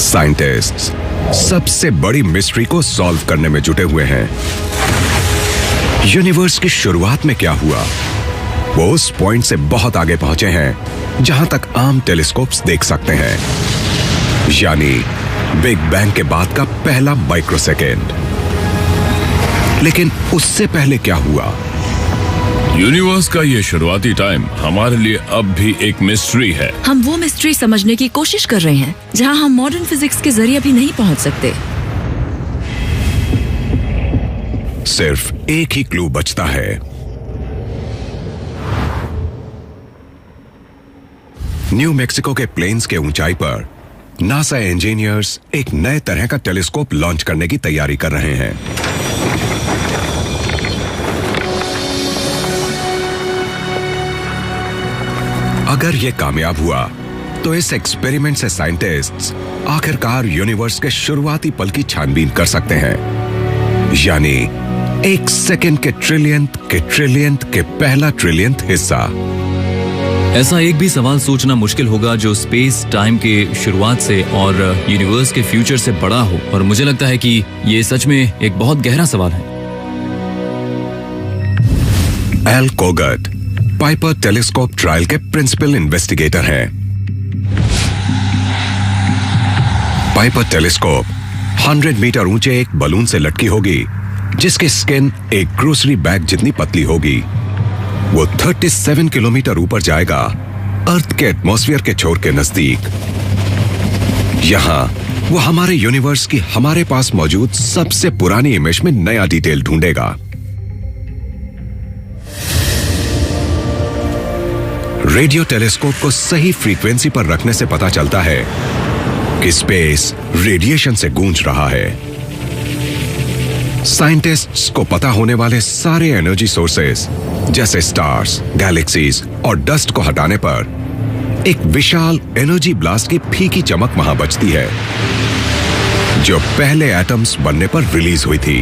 Scientists सबसे बड़ी mystery को सॉल्व करने में जुटे हुए हैं। यूनिवर्स की शुरुआत में क्या हुआ, वो उस पॉइंट से बहुत आगे पहुंचे हैं जहां तक आम टेलीस्कोप्स देख सकते हैं, यानी बिग बैंग के बाद का पहला माइक्रोसेकेंड। लेकिन उससे पहले क्या हुआ? यूनिवर्स का ये शुरुआती टाइम हमारे लिए अब भी एक मिस्ट्री है। हम वो मिस्ट्री समझने की कोशिश कर रहे हैं जहां हम मॉडर्न फिजिक्स के जरिए भी नहीं पहुंच सकते। सिर्फ एक ही क्लू बचता है। न्यू मैक्सिको के प्लेन्स के ऊंचाई पर नासा इंजीनियर्स एक नए तरह का टेलीस्कोप लॉन्च करने की तैयारी कर रहे हैं। अगर यह कामयाब हुआ तो इस एक्सपेरिमेंट से साइंटिस्ट्स आखिरकार यूनिवर्स के शुरुआती पल की छानबीन कर सकते हैं, यानी एक सेकंड के ट्रिलियंथ के पहला ट्रिलियंथ हिस्सा। ऐसा एक भी सवाल सोचना मुश्किल होगा जो स्पेस टाइम के शुरुआत से और यूनिवर्स के फ्यूचर से बड़ा हो, और मुझे लगता है कि ये सच में एक बहुत गहरा सवाल है। एल कोगट पाइपर टेलीस्कोप ट्रायल के प्रिंसिपल इन्वेस्टिगेटर हैं। पाइपर टेलीस्कोप 100 मीटर ऊंचे एक बलून से लटकी होगी जिसकी स्किन एक ग्रोसरी बैग जितनी पतली होगी। वो 37 किलोमीटर ऊपर जाएगा, अर्थ के एटमॉस्फेयर के छोर के नजदीक। यहां वो हमारे यूनिवर्स की हमारे पास मौजूद सबसे पुरानी इमेज में नया डिटेल ढूंढेगा। रेडियो टेलीस्कोप को सही फ्रीक्वेंसी पर रखने से पता चलता है कि स्पेस रेडिएशन से गूंज रहा है। साइंटिस्ट्स को पता होने वाले सारे एनर्जी सोर्सेस जैसे स्टार्स, गैलेक्सीज और डस्ट को हटाने पर एक विशाल एनर्जी ब्लास्ट की फीकी चमक वहां बचती है, जो पहले एटम्स बनने पर रिलीज हुई थी।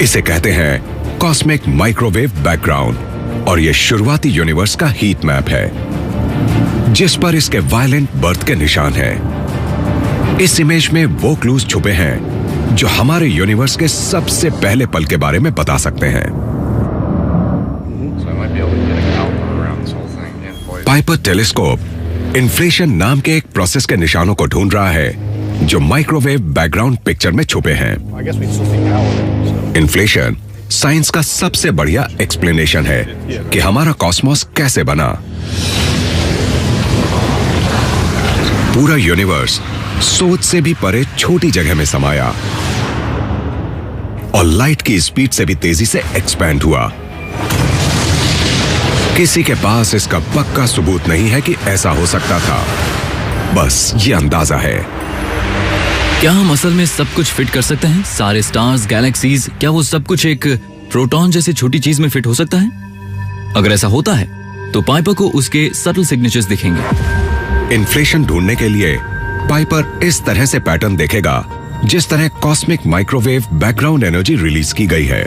इसे कहते हैं कॉस्मिक माइक्रोवेव बैकग्राउंड, और यह शुरुआती यूनिवर्स का हीट मैप है जिस पर इसके वायलेंट बर्थ के निशान हैं। इस इमेज में वो क्लूज छुपे हैं जो हमारे यूनिवर्स के सबसे पहले पल के बारे में बता सकते हैं। पाइपर टेलीस्कोप इन्फ्लेशन नाम के एक प्रोसेस के निशानों को ढूंढ रहा है जो माइक्रोवेव बैकग्राउंड पिक्चर में छुपे हैं। इन्फ्लेशन साइंस का सबसे बढ़िया एक्सप्लेनेशन है कि हमारा कॉस्मोस कैसे बना। पूरा यूनिवर्स सोच से भी परे छोटी जगह में समाया और लाइट की स्पीड से भी तेजी से एक्सपैंड हुआ। किसी के पास इसका पक्का सबूत नहीं है कि ऐसा हो सकता था, बस ये अंदाजा है। क्या हम असल में सब कुछ फिट कर सकते हैं? सारे स्टार्स, गैलेक्सीज, क्या वो सब कुछ एक प्रोटॉन जैसी छोटी चीज में फिट हो सकता है? अगर ऐसा होता है तो पाइपर को उसके सटल सिग्नेचर्स दिखेंगे। इन्फ्लेशन ढूंढने के लिए पाइपर इस तरह से पैटर्न देखेगा जिस तरह cosmic microwave background energy release की गई है।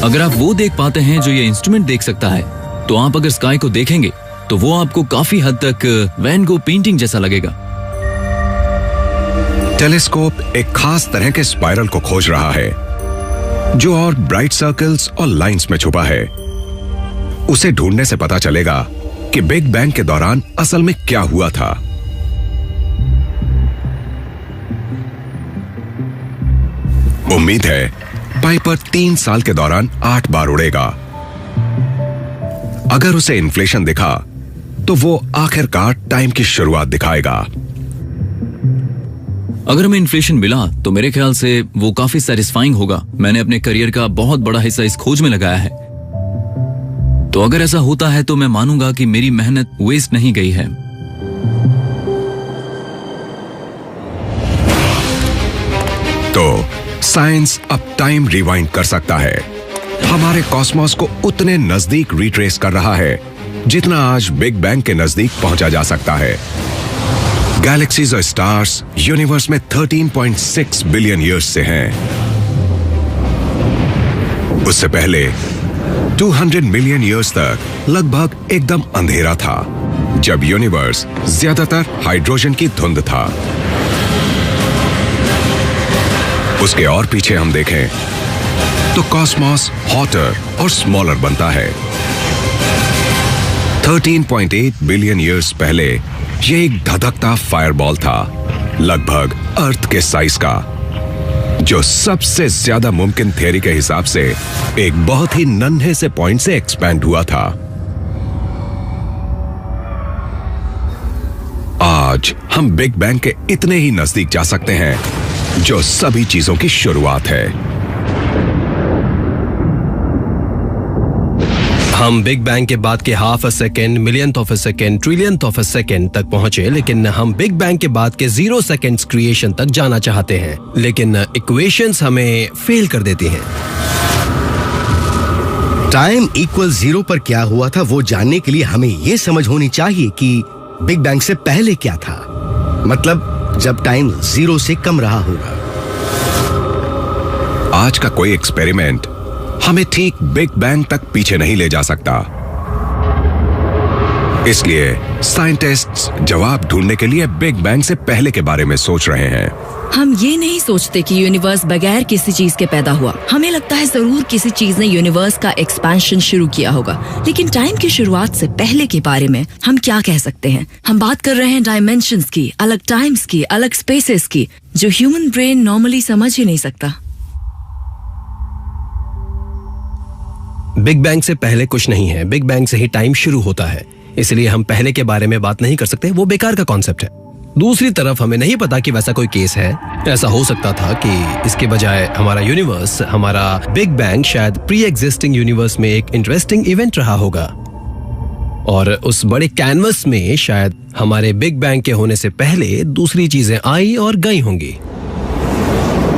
अगर आप वो देख पाते हैं जो ये इंस्ट्रूमेंट देख सकता है, तो आप अगर स्काई को देखेंगे तो वो आपको काफी हद तक वैन गो पेंटिंग जैसा लगेगा। टेलीस्कोप एक खास तरह के स्पाइरल को खोज रहा है जो और ब्राइट सर्कल्स और लाइंस में छुपा है। उसे ढूंढने से पता चलेगा कि बिग बैंग के दौरान असल में क्या हुआ था। उम्मीद है पाइपर 3 साल के दौरान 8 बार उड़ेगा। अगर उसे इन्फ्लेशन दिखा तो वो आखिरकार टाइम की शुरुआत दिखाएगा। अगर हमें इन्फ्लेशन मिला तो मेरे ख्याल से वो काफी सैटिस्फाइंग होगा। मैंने अपने करियर का बहुत बड़ा हिस्सा इस खोज में लगाया है, तो अगर ऐसा होता है तो मैं मानूंगा कि मेरी मेहनत वेस्ट नहीं गई है। तो साइंस अब टाइम रिवाइंड कर सकता है, हमारे कॉस्मोस को उतने नजदीक रिट्रेस कर रहा है जितना आज बिग बैंग के नजदीक पहुंचा जा सकता है। गैलेक्सीज और स्टार्स यूनिवर्स में 13.6 बिलियन ईयर्स से हैं। उससे पहले 200 मिलियन ईयर्स तक लगभग एकदम अंधेरा था, जब यूनिवर्स ज्यादातर हाइड्रोजन की धुंध था। उसके और पीछे हम देखें तो कॉस्मॉस हॉटर और स्मॉलर बनता है। 13.8 बिलियन ईयर्स पहले ये एक धधकता फायरबॉल था, लगभग अर्थ के साइज का, जो सबसे ज्यादा मुमकिन थियरी के हिसाब से एक बहुत ही नन्हे से पॉइंट से एक्सपैंड हुआ था। आज हम बिग बैंग के इतने ही नजदीक जा सकते हैं जो सभी चीजों की शुरुआत है। हम बिग बैंग के बाद के half a second, millionth of a second, trillionth of a second तक पहुंचे, लेकिन हम बिग बैंग के बाद के 0 सेकेंड्स क्रिएशन तक जाना चाहते हैं, लेकिन इक्वेशंस हमें फेल कर देती हैं। टाइम इक्वल 0 पर क्या हुआ था वो जानने के लिए हमें यह समझ होनी चाहिए कि बिग बैंग से पहले क्या था, मतलब जब टाइम 0 से कम रहा होगा। आज का कोई एक्सपेरिमेंट हमें ठीक बिग बैंग तक पीछे नहीं ले जा सकता। इसलिए साइंटिस्ट्स जवाब ढूंढने के लिए बिग बैंग से पहले के बारे में सोच रहे हैं। हम ये नहीं सोचते कि यूनिवर्स बगैर किसी चीज के पैदा हुआ। हमें लगता है जरूर किसी चीज ने यूनिवर्स का एक्सपेंशन शुरू किया होगा, लेकिन टाइम की शुरुआत से पहले के बारे में हम क्या कह सकते हैं? हम बात कर रहे हैं डायमेंशंस की, अलग टाइम्स की, अलग स्पेसेस की, जो ह्यूमन ब्रेन नॉर्मली समझ ही नहीं सकता। बिग बैंग से पहले कुछ नहीं है, बिग बैंग से ही टाइम शुरू होता है, इसलिए हम पहले के बारे में बात नहीं कर सकते, वो बेकार का कॉन्सेप्ट है। दूसरी तरफ हमें नहीं पता कि वैसा कोई केस है। ऐसा हो सकता था कि इसके बजाय हमारा यूनिवर्स, हमारा बिग बैंग शायद प्री एग्जिस्टिंग यूनिवर्स में एक इंटरेस्टिंग इवेंट रहा होगा, और उस बड़े कैनवस में शायद हमारे बिग बैंग के होने से पहले दूसरी चीजें आई और गई होंगी।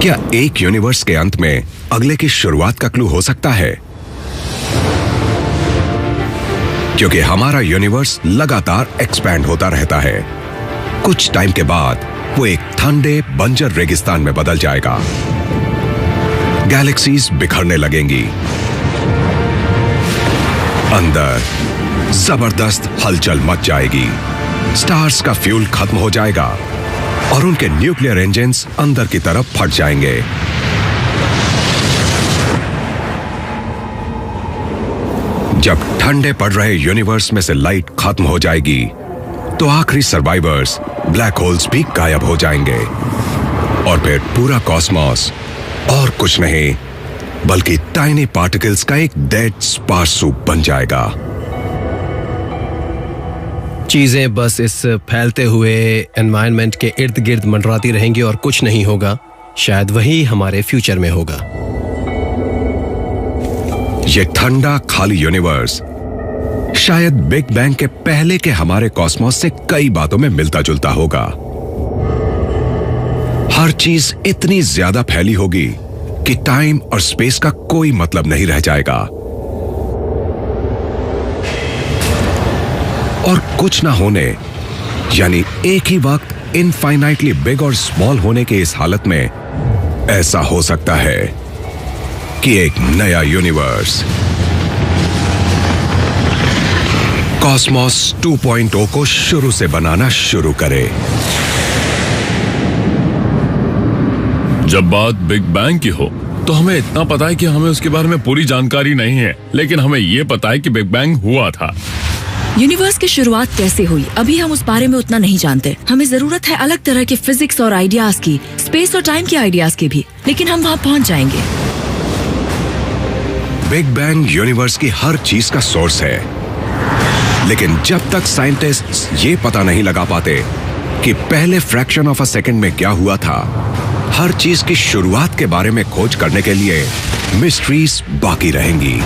क्या एक यूनिवर्स के अंत में अगले की शुरुआत का क्लू हो सकता है? क्योंकि हमारा यूनिवर्स लगातार एक्सपैंड होता रहता है। कुछ टाइम के बाद वो एक ठंडे बंजर रेगिस्तान में बदल जाएगा। गैलेक्सीज बिखरने लगेंगी, अंदर जबरदस्त हलचल मच जाएगी, स्टार्स का फ्यूल खत्म हो जाएगा और उनके न्यूक्लियर इंजन्स अंदर की तरफ फट जाएंगे। जब ठंडे पड़ रहे यूनिवर्स में से लाइट खत्म हो जाएगी तो आखिरी सर्वाइवर्स ब्लैक होल्स भी गायब हो जाएंगे और फिर पूरा कॉस्मॉस और कुछ नहीं बल्कि टाइनी पार्टिकल्स का एक डेड स्पार्स सूप बन जाएगा। चीजें बस इस फैलते हुए एनवायरनमेंट के इर्द गिर्द मंडराती रहेंगी और कुछ नहीं होगा। शायद वही हमारे फ्यूचर में होगा। ये ठंडा खाली यूनिवर्स शायद बिग बैंग के पहले के हमारे कॉस्मॉस से कई बातों में मिलता जुलता होगा। हर चीज इतनी ज्यादा फैली होगी कि टाइम और स्पेस का कोई मतलब नहीं रह जाएगा, और कुछ ना होने यानी एक ही वक्त इनफाइनाइटली बिग और स्मॉल होने के इस हालत में ऐसा हो सकता है कि एक नया यूनिवर्स कॉस्मॉस 2.0 को शुरू से बनाना शुरू करे। जब बात बिग बैंग की हो तो हमें इतना पता है कि हमें उसके बारे में पूरी जानकारी नहीं है, लेकिन हमें यह पता है कि बिग बैंग हुआ था। यूनिवर्स की शुरुआत कैसे हुई अभी हम उस बारे में उतना नहीं जानते। हमें जरूरत है अलग तरह के फिजिक्स और आइडियाज की, स्पेस और टाइम के आइडियाज की भी, लेकिन हम वहां पहुंच जाएंगे। बिग बैंग यूनिवर्स की हर चीज का सोर्स है, लेकिन जब तक साइंटिस्ट्स ये पता नहीं लगा पाते कि पहले फ्रैक्शन ऑफ अ सेकंड में क्या हुआ था, हर चीज की शुरुआत के बारे में खोज करने के लिए मिस्ट्रीज बाकी रहेंगी।